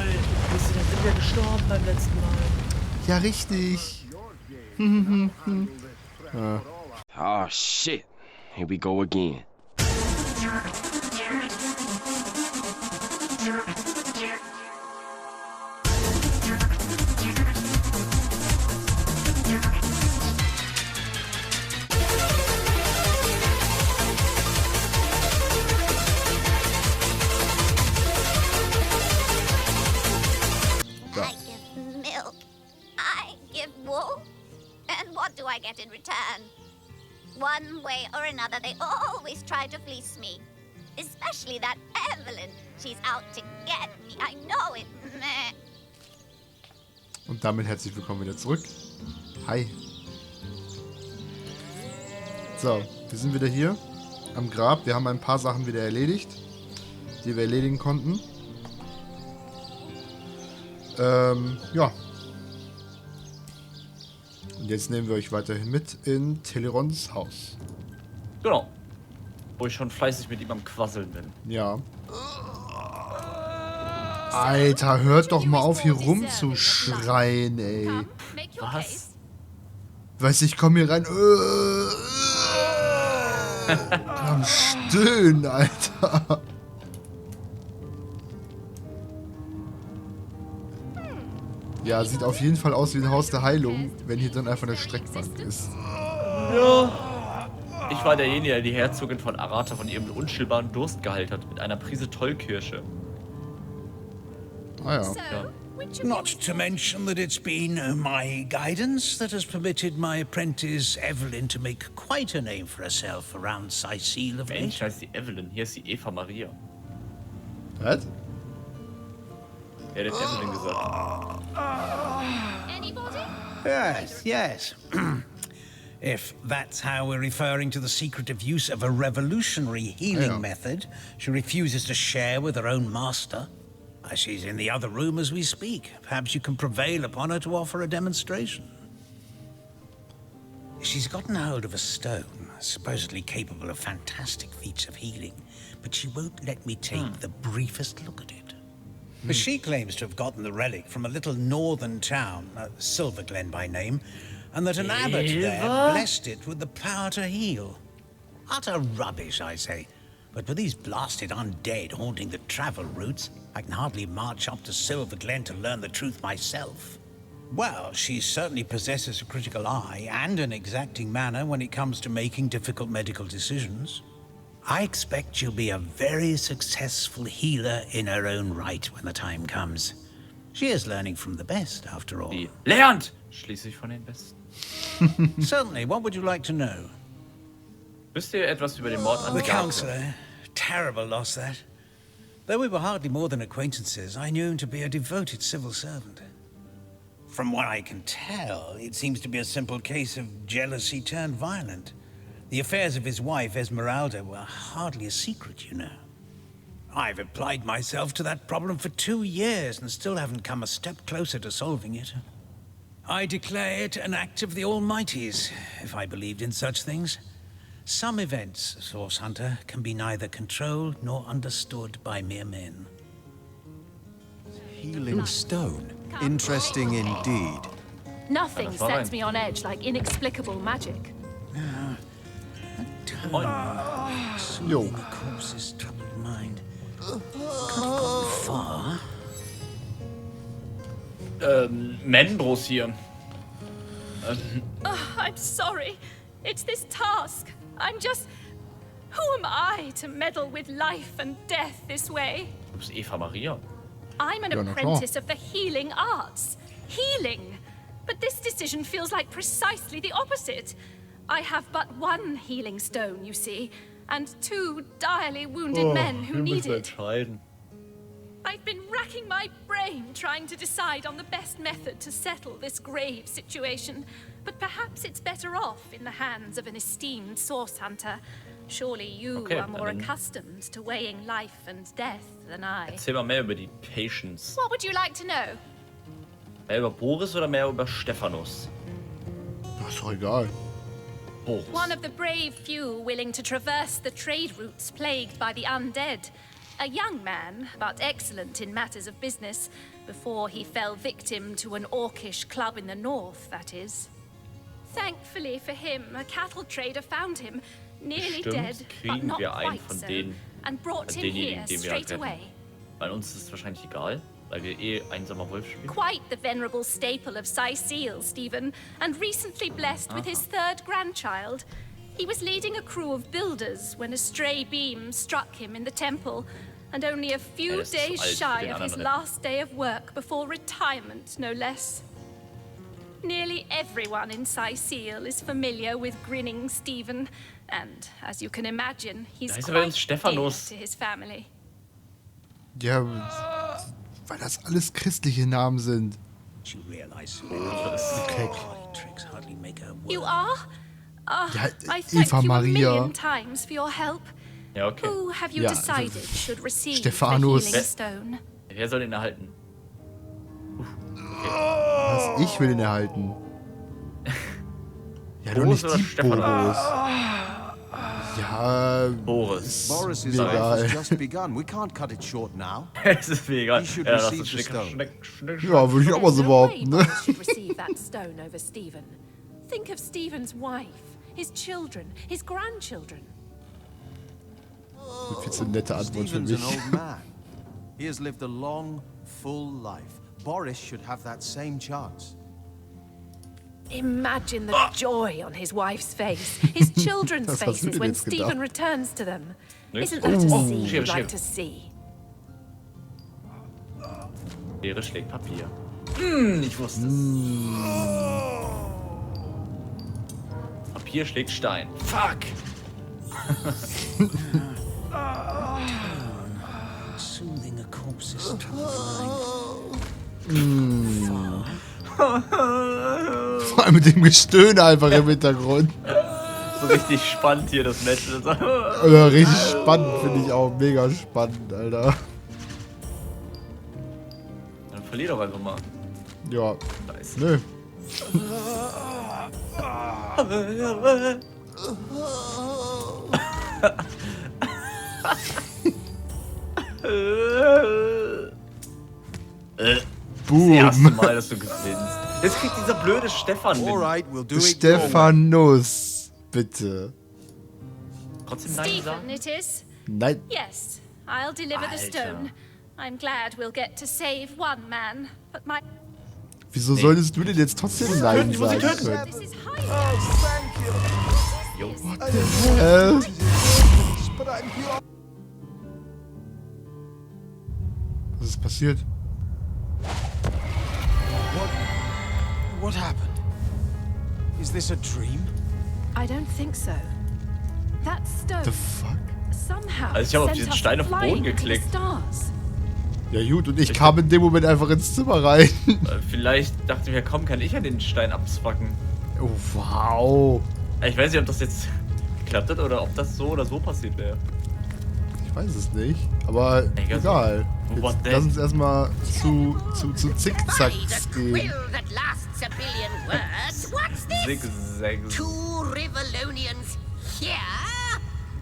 Wir sind ja gestorben beim letzten Mal. Ja, richtig. Ja. Oh shit. Here we go again. I give milk. I give wool. And what do I get in return? One way or another, they always try to fleece me. Especially that Evelyn. She's out to get me. I know it. Meh. Und damit herzlich willkommen wieder zurück. Hi. So, wir sind wieder hier am Grab. Wir haben ein paar Sachen wieder erledigt, die wir erledigen konnten. Ja. Und jetzt nehmen wir euch weiterhin mit in Telerons Haus. Genau. Wo ich schon fleißig mit ihm am Quasseln bin. Ja. Alter, hört doch mal auf, hier rumzuschreien, ey. Was? Weiß ich, komm hier rein. Am Stöhnen, Alter. Ja, sieht auf jeden Fall aus wie ein Haus der Heilung, wenn hier drin einfach eine Streckbank ist. Ja. Ich war derjenige, der die Herzogin von Arata von ihrem unstillbaren Durst geheilt hat, mit einer Prise Tollkirsche. Ah ja. Not to mention that it's been my guidance that has permitted my apprentice Evelyn to make quite a name for herself around Sicile of Mensch, late. heißt die Evelyn. Hier ist die Eva Maria. Was? Ja, der hat Evelyn gesagt. Anybody? Yes, yes. If that's how we're referring to the secretive use of a revolutionary healing Yeah. method she refuses to share with her own master. She's in the other room as we speak. Perhaps you can prevail upon her to offer a demonstration. She's gotten hold of a stone, supposedly capable of fantastic feats of healing, but she won't let me take the briefest look at it. She claims to have gotten the relic from a little northern town, Silver Glen by name, and that an abbot there blessed it with the power to heal. Utter rubbish, I say. But with these blasted undead haunting the travel routes, I can hardly march up to Silver Glen to learn the truth myself. Well, she certainly possesses a critical eye and an exacting manner when it comes to making difficult medical decisions. I expect she'll be a very successful healer in her own right when the time comes. She is learning from the best, after all. Die lernt schließlich von den Besten. Certainly, what would you like to know? Wisst ihr etwas über den Mord an The Garke? counsellor. Terrible loss, that. Though we were hardly more than acquaintances, I knew him to be a devoted civil servant. From what I can tell, it seems to be a simple case of jealousy turned violent. The affairs of his wife, Esmeralda, were hardly a secret, you know. I've applied myself to that problem for 2 years and still haven't come a step closer to solving it. I declare it an act of the Almighty's, if I believed in such things. Some events, Source Hunter, can be neither controlled nor understood by mere men. Healing stone. Interesting indeed. Nothing sets me on edge like inexplicable magic. Jo. The corpse's troubled mind. Could have gone far. Menbros hier. I'm sorry. It's this task. I'm just... Who am I to meddle with life and death this way? Du bist Eva Maria. I'm an Ja, na klar. apprentice of the healing arts. Healing. But this decision feels like precisely the opposite. I have but one healing stone, you see, and 2 direly wounded men who need it. Entscheiden. I've been racking my brain trying to decide on the best method to settle this grave situation, but perhaps it's better off in the hands of an esteemed source hunter. Surely you Okay, are more dann- accustomed to weighing life and death than I. Erzähl mal mehr über die Patience. What would you like to know? Mehr über Boris oder mehr über Stephanus? Das ist doch egal. One of the brave few willing to traverse the trade routes plagued by the undead. A young man, but excellent in matters of business, before he fell victim to an orcish club in the north, that is. Thankfully for him, a cattle trader found him, nearly dead, but not quite so, and brought him here straight away. Weil uns ist es wahrscheinlich egal, weil wir einsamer Wolf spielen. Quite the venerable staple of Seal, Stephen, and recently blessed with his third grandchild. He was leading a crew of builders when a stray beam struck him in the temple, and only a few days shy of his last day of work before retirement, no less. Nearly everyone in Seal is familiar with grinning Stephen, and as you can imagine, he's quite dear to his family. Ja, weil das alles christliche Namen sind. Okay. You are? Ja, I thank Eva you a Maria. million times for your help. Ja, okay. Who have you decided should receive Stephanus. the healing stone? Wer soll den erhalten? Was? Ich will ihn erhalten. Ja, doch Boris nicht oder die Stephanus? Ja, Boris. Boris' mir life egal. has just begun. We can't cut it short now. Es ist mir egal. He should Ja, das receive ist the stone. Ja, würde ich auch mal so There's no way behaupten, ne? Boris should receive that stone over Stephen. Think of Stephen's wife, his children, his grandchildren. Viel zu nette Antwort für Stephen's an mich. old man. He has lived a long, full life. Boris should have that same chance. Imagine the joy on his wife's face, his children's Das hast du faces dir when jetzt gedacht. Stephen returns to them. Nichts? Isn't that a Oh, scene Schere, you'd like Schere. to see? Schere schlägt Papier. Ich wusste es. Papier schlägt Stein. Fuck! Soothing a corpse's Vor allem mit dem Gestöhne einfach im Hintergrund. So richtig spannend hier das Match. Ja, richtig spannend, finde ich auch. Mega spannend, Alter. Dann verlier doch einfach mal. Ja, Nice. nö. Das erste Boom. Mal, dass du gewinnst. Jetzt kriegt dieser blöde Stefan mit. Alright, we'll do it. Stephanus, bitte. Trotzdem Nein sagen? Stephen, it is. Nein. Yes, I'll deliver the Alter. stone. I'm glad we'll get to save one man, but my... Wieso solltest du denn jetzt trotzdem Nein Ich muss ihn sagen töten. können? This is high. Jo. Was ist passiert? What happened? Is this a dream? I don't think so. That stone The fuck? somehow Also ich habe auf sent diesen us Stein auf den flying Boden to the geklickt. stars. Ja gut, und ich kam in dem Moment einfach ins Zimmer rein. Vielleicht dachte ich mir, komm, kann ich ja den Stein abzwacken. Oh, wow. Ich weiß nicht, ob das jetzt geklappt hat oder ob das so oder so passiert wäre. Ich weiß es nicht, aber egal. What Jetzt the- lass uns erstmal zu Zickzacks Find a gehen. quill that lasts a billion words. What's this? Zigzag. Two Rivalonians here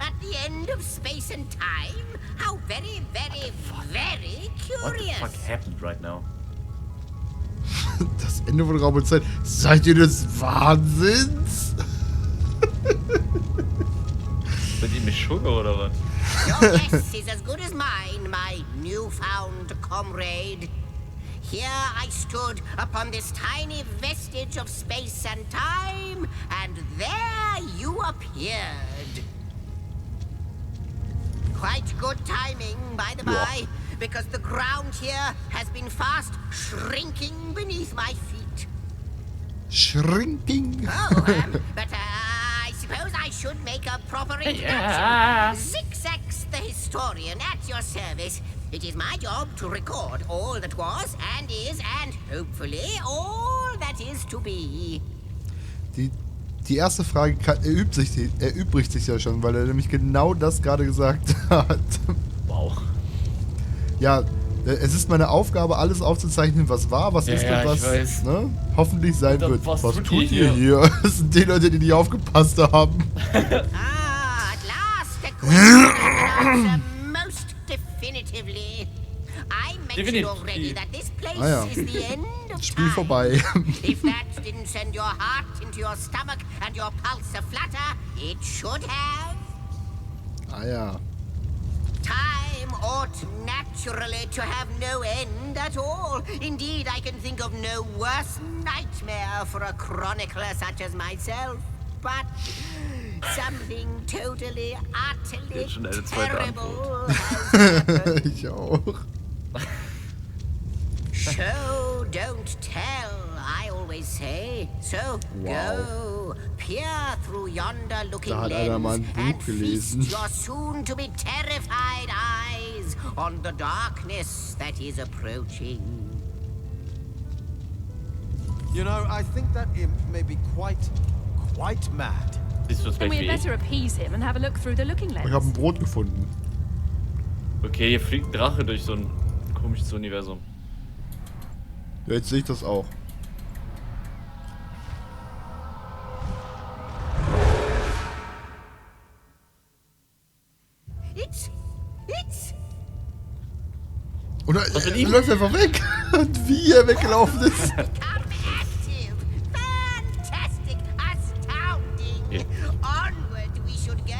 at the end of space and time? How very, very, very What the curious. fuck happened right now? Das Ende von Raum und Zeit. Seid ihr des Wahnsinns? Sind die mich Sugar oder was? Your guess is as good as mine, my newfound comrade. Here I stood upon this tiny vestige of space and time, and there you appeared. Quite good timing, by the by, because the ground here has been fast shrinking beneath my feet. Shrinking. Oh, but I suppose I should make a proper introduction. Zigzags the historian at your service. It is my job to record all that was and is and hopefully all that is to be. Die erste Frage erübrigt sich ja schon, weil er nämlich genau das gerade gesagt hat. Wow. Ja, es ist meine Aufgabe, alles aufzuzeichnen, was war, was ist ja, und was ich weiß. ne, hoffentlich sein Und wird. was Was tut tut ihr ihr hier? Das sind die Leute, die nicht aufgepasst haben. Ah, at last a question that answer most definitively. Divinity. already that this place Ah, ja. is the end of Spiel time. vorbei. If that didn't send your heart into your stomach and your pulse aflutter, it should have. Ah ja. Time ought naturally to have no end at all. Indeed, I can think of no worse nightmare for a chronicler such as myself. But something totally, utterly Jetzt schon eine zweite terrible has happened. Ich auch. Show, don't tell, I always say. So go, peer through yonder looking Da hat einer mal lens ein Buch and gelesen. feast your soon-to-be terrified eyes on the darkness that is approaching. You know, I think that imp may be quite mad. Siehst du das Then gleich we'd wie ich? better appease him and have a look through the looking Ich habe lens. ein Brot gefunden. Okay, hier fliegt ein Drache durch so ein komisches Universum. Ja, jetzt sehe ich das auch. It's... Und Was mit er ihm? läuft einfach weg. Und wie er weggelaufen ist. become active. Fantastic, astounding. Ja. Onward we should go.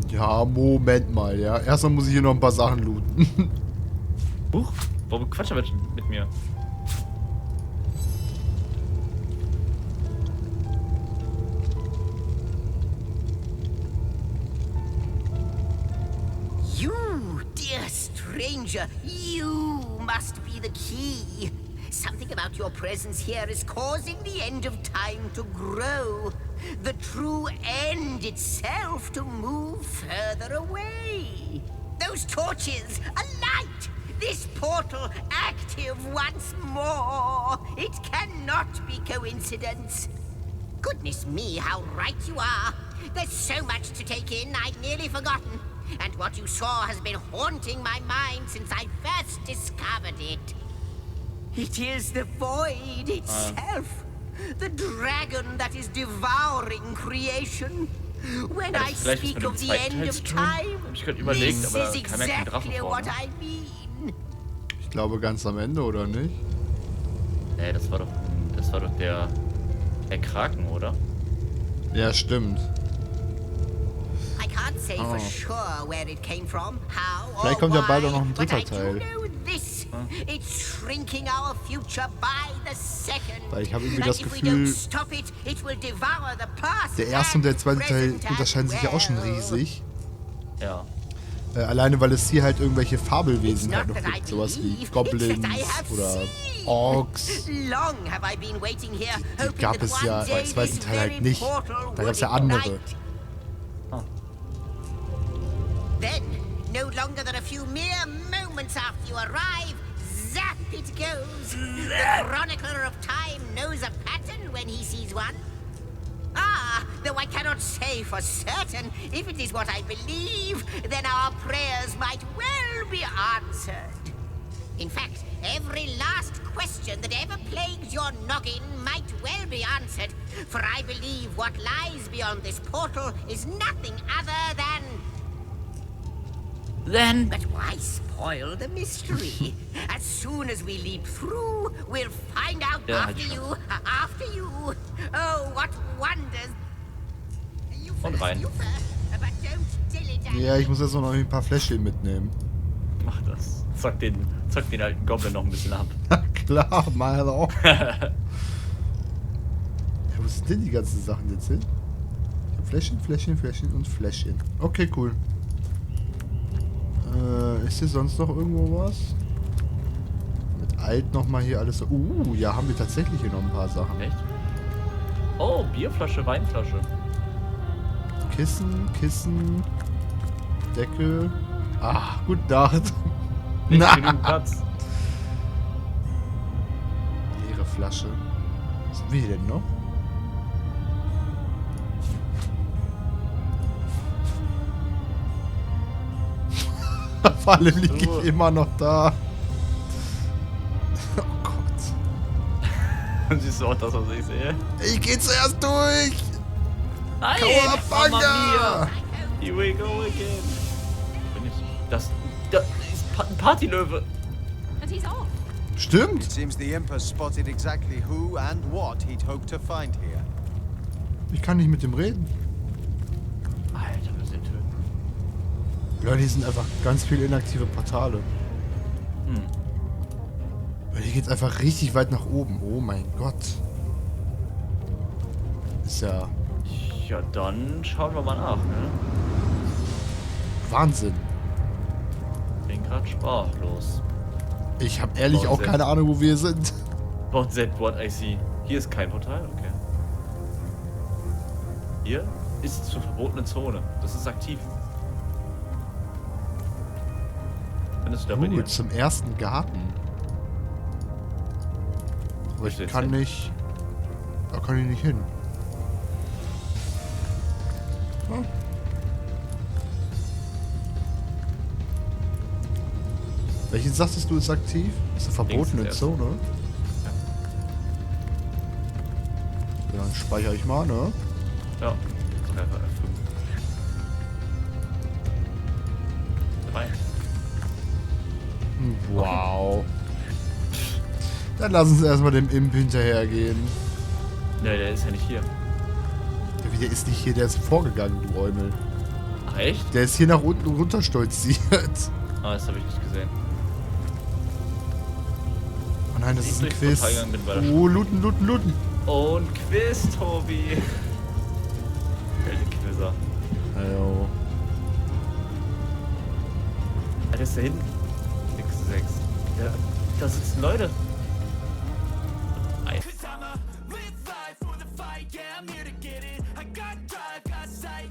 Ja, Moment mal, ja. Erstmal muss ich hier noch ein paar Sachen looten. Huch, warum quatscht er mit mir? You, dear stranger, you must be the key. Something about your presence here is causing the end of time to grow. The true end itself to move further away. Those torches, a light! This portal active once more. It cannot be coincidence. Goodness me, how right you are. There's so much to take in, I'd nearly forgotten. And what you saw has been haunting my mind since I first discovered it. It is the void itself. The dragon that is devouring creation. When Hat I das vielleicht was speak mit dem of the zweiten end Teil of zu tun? time, Hab ich gerade überlegt, this aber is kam ja kein Drache exactly vor, what ne? I mean. Ich glaube ganz am Ende, oder nicht? Das war doch der Kraken, oder? Ja, stimmt. I can't say for sure where it came from, how or Vielleicht kommt ja bald why, auch noch ein but dritter I do Teil. know this. It's shrinking our future by the second. Weil ich habe irgendwie And das if we Gefühl, don't stop it, it will devour the past der erste und der and zweite Teil present unterscheiden as sich ja auch schon well. riesig. Ja. Alleine, weil es hier halt irgendwelche Fabelwesen It's halt not noch that I gibt. Sowas wie believe, Goblins it's that I have oder seen. Orks. Long have I been waiting here, Die hoping gab that es one ja day im zweiten this Teil halt very nicht. portal Da gab es ja would andere. ignite. Then, no longer than a few mere moments after you arrive, zap it goes. The chronicler of time knows a pattern when he sees one. Ah, though I cannot say for certain, if it is what I believe, then our prayers might well be answered. In fact, every last question that ever plagued your noggin might well be answered, for I believe what lies beyond this portal is nothing other than... Then. But why spoil the mystery? As soon as we leap through, we'll find out Ja, after halt you, after you. Oh, what wonders. Und rein. But don't dilly-dally. Ja, ich muss jetzt noch ein paar Fläschchen mitnehmen. Mach das. Zock den alten Goblin noch ein bisschen ab. Klar, mal auch. Ja, wo sind denn die ganzen Sachen jetzt hin? Ich hab Fläschchen, Fläschchen, Fläschchen und Fläschchen. Okay, cool. Ist hier sonst noch irgendwo was? Mit Alt nochmal hier alles so. Ja, haben wir tatsächlich hier noch ein paar Sachen. Echt? Oh, Bierflasche, Weinflasche. Kissen, Decke. Ach, gute Nacht. Nicht genug Platz. Leere Flasche. Was haben wir hier denn noch? Vor allem liege ich immer noch da. Oh Gott. Siehst du auch das, was ich sehe? Ich geh zuerst durch. Nein! Kawabanga! Mamma mia! Here we go again. Da ist ein Partylöwe. and he's off. Stimmt. It seems the imp has spotted exactly who and what he'd hoped to find here. Ich kann nicht mit dem reden. Alter, wir sind töten. Leute, hier sind einfach ganz viele inaktive Portale. Weil hier geht's einfach richtig weit nach oben. Oh mein Gott. Ist ja Ja, dann schauen wir mal nach, ne? Wahnsinn. Bin grad sprachlos. Ich habe ehrlich auch Wahnsinn. keine Ahnung, wo wir sind. What that, what I see. Hier ist kein Portal, okay. Hier ist zur verbotenen Zone. Das ist aktiv. Findest du da bei dir? Zum ersten Garten. Aber ich Willst du kann jetzt hin? nicht... Da kann ich nicht hin. Ah. Welchen sagtest du ist aktiv? Das ist eine verbotene Links ist Zone. Ja, dann speichere ich mal, ne? Ja. Treffer F5. 3. Wow. Dann lass uns erstmal dem Imp hinterhergehen. Ne, der ist ja nicht hier. Der ist nicht hier, der ist vorgegangen, du Eumel. Ach, echt? Der ist hier nach unten runter stolziert. Ah, das habe ich nicht gesehen. Oh nein, das Ich ist ein durchs Quiz. Portal gegangen bin, weil da Oh, looten, looten, looten. Oh, ein Quiz, Tobi. Welche Quizzer. Ajo. Alter, ist da hinten? 6. Ja, da sitzen Leute. Ei.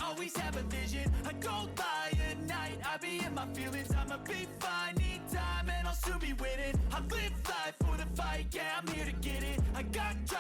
Always have a vision, I go by at night. I be in my feelings, I'ma be fine. Need time and I'll soon be winning. I live life for the fight, yeah, I'm here to get it. I got drive.